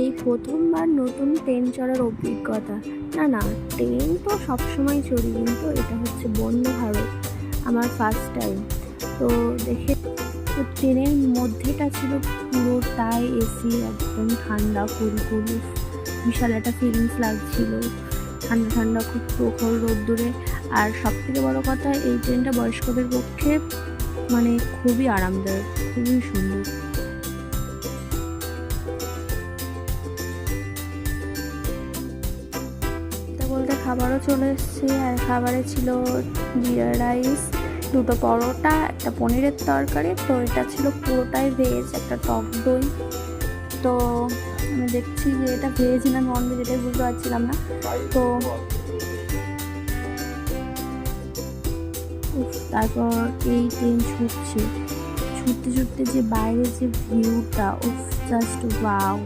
এই প্রথমবার নতুন ট্রেন চড়ার অভিজ্ঞতা। না, ট্রেন তো সবসময় চড়ি, কিন্তু এটা হচ্ছে বন্দে ভারত, আমার ফার্স্ট টাইম। তো দেখে তো ট্রেনের মধ্যেটা ছিল পুরোটাই এসি, একদম ঠান্ডা কুলকুল, বিশাল একটা ফিলিংস লাগছিল, ঠান্ডা ঠান্ডা, খুব প্রখর রোদ্দুরে। আর সবথেকে বড় কথা, এই ট্রেনটা বয়স্কদের পক্ষে মানে খুবই আরামদায়ক, খুবই সুন্দর। বলতে খাবারও চলে এসছে, আর খাবারে ছিল জিরা রাইস, দুটো পরোটা, একটা পনিরের তরকারি। তো এটা ছিল পুরোটাই ভেজ, একটা টক দই। তো আমি দেখছি যে এটা ভেজ না নন ভেজ, এটাই বুঝতে পারছিলাম না। তো তারপর এই ট্রেন ছুটতে ছুটতে যে বাইরে যে ভিউটা, জাস্ট ওয়াও।